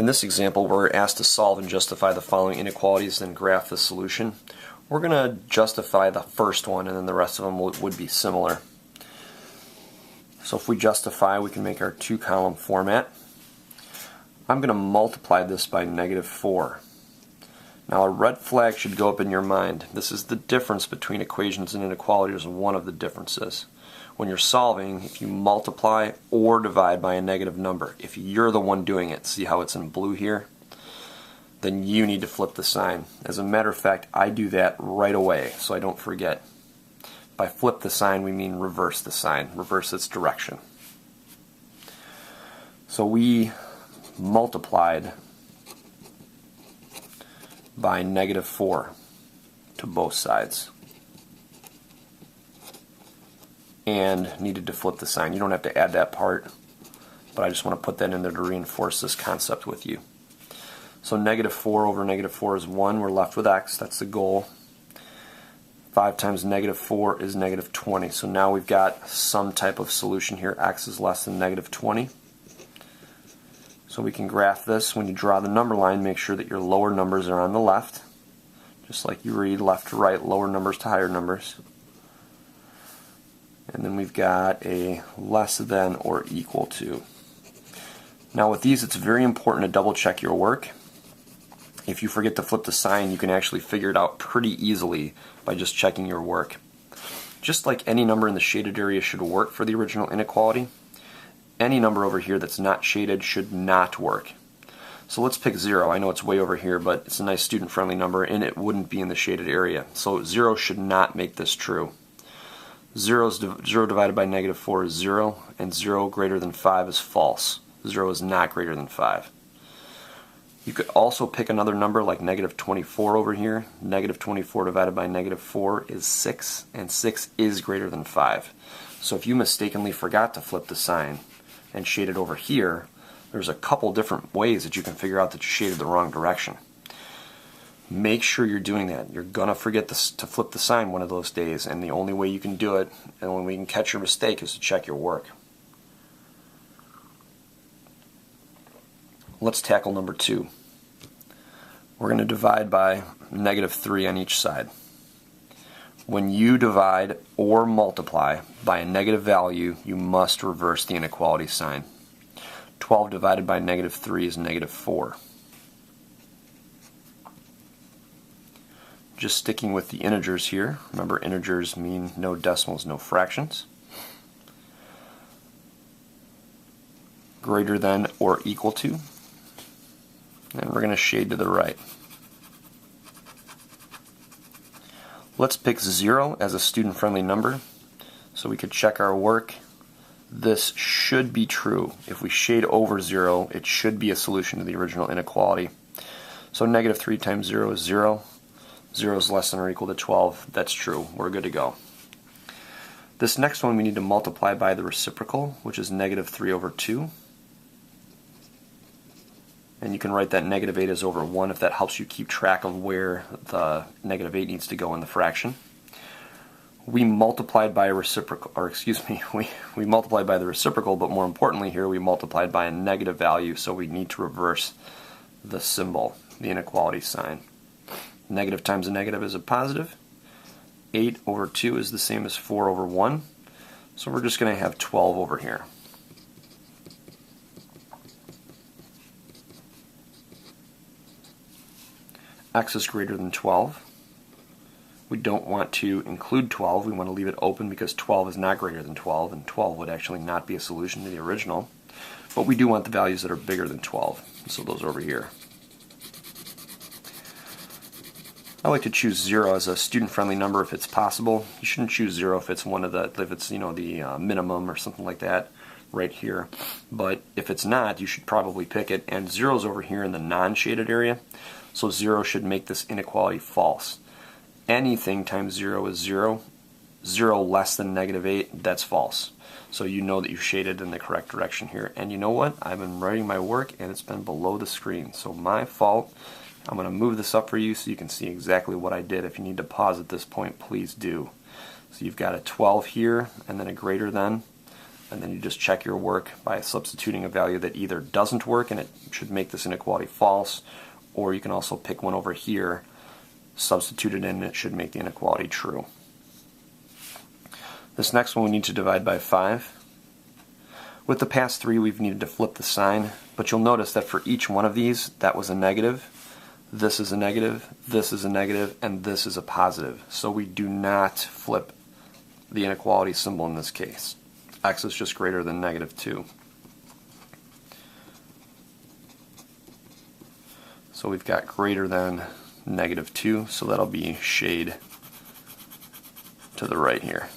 In this example, we're asked to solve and justify the following inequalities, then graph the solution. We're going to justify the first one, and then the rest of them would be similar. So if we justify, we can make our two-column format. I'm going to multiply this by -4. Now a red flag should go up in your mind. This is the difference between equations and inequalities, one of the differences. When you're solving, if you multiply or divide by a negative number, if you're the one doing it, see how it's in blue here? Then you need to flip the sign. As a matter of fact, I do that right away so I don't forget. By flip the sign, we mean reverse the sign, reverse its direction. So we multiplied by -4 to both sides and needed to flip the sign. You don't have to add that part, but I just want to put that in there to reinforce this concept with you. So -4 over -4 is 1. We're left with x. That's the goal. 5 times -4 is -20. So now we've got some type of solution here. X is less than -20. So we can graph this. When you draw the number line, make sure that your lower numbers are on the left. Just like you read left to right, lower numbers to higher numbers. And then we've got a less than or equal to. Now with these, it's very important to double check your work. If you forget to flip the sign, you can actually figure it out pretty easily by just checking your work. Just like any number in the shaded area should work for the original inequality, any number over here that's not shaded should not work. So let's pick 0. I know it's way over here, but it's a nice student-friendly number, and it wouldn't be in the shaded area. So 0 should not make this true. 0 divided by -4 is 0, and 0 greater than 5 is false. 0 is not greater than 5. You could also pick another number like -24 over here. -24 divided by -4 is 6, and 6 is greater than 5. So if you mistakenly forgot to flip the sign and shade it over here, there's a couple different ways that you can figure out that you shaded the wrong direction. Make sure you're doing that. You're going to forget to flip the sign one of those days, and the only way you can do it, and when we can catch your mistake, is to check your work. Let's tackle number 2. We're going to divide by -3 on each side. When you divide or multiply by a negative value, you must reverse the inequality sign. 12 divided by -3 is -4. Just sticking with the integers here. Remember, integers mean no decimals, no fractions. Greater than or equal to. And we're going to shade to the right. Let's pick 0 as a student-friendly number so we could check our work. This should be true. If we shade over 0, it should be a solution to the original inequality. So -3 times 0 is 0. 0 is less than or equal to 12. That's true. We're good to go. This next one we need to multiply by the reciprocal, which is -3 over 2. And you can write that -8 is over 1 if that helps you keep track of where the -8 needs to go in the fraction. We multiplied by a reciprocal, or excuse me, we multiplied by the reciprocal, but more importantly here we multiplied by a negative value, so we need to reverse the symbol, the inequality sign. Negative times a negative is a positive. 8 over 2 is the same as 4 over 1, so we're just going to have 12 over here. X is greater than 12. We don't want to include 12. We want to leave it open because 12 is not greater than 12, and 12 would actually not be a solution to the original. But we do want the values that are bigger than 12, so those are over here. I like to choose 0 as a student-friendly number if it's possible. You shouldn't choose 0 if it's the minimum or something like that right here. But if it's not, you should probably pick it. And 0 is over here in the non-shaded area. So 0 should make this inequality false. Anything times 0 is 0. 0 less than -8, that's false. So you know that you shaded in the correct direction here. And you know what? I've been writing my work and it's been below the screen. So my fault. I'm going to move this up for you so you can see exactly what I did. If you need to pause at this point, please do. So you've got a 12 here and then a greater than. and then you just check your work by substituting a value that either doesn't work and it should make this inequality false, or you can also pick one over here, substitute it in, and it should make the inequality true. This next one we need to divide by 5. With the past 3 we've needed to flip the sign, but you'll notice that for each one of these that was a negative, this is a negative, this is a negative, and this is a positive. So we do not flip the inequality symbol in this case. X is just greater than -2. So we've got greater than -2, so that'll be shade to the right here.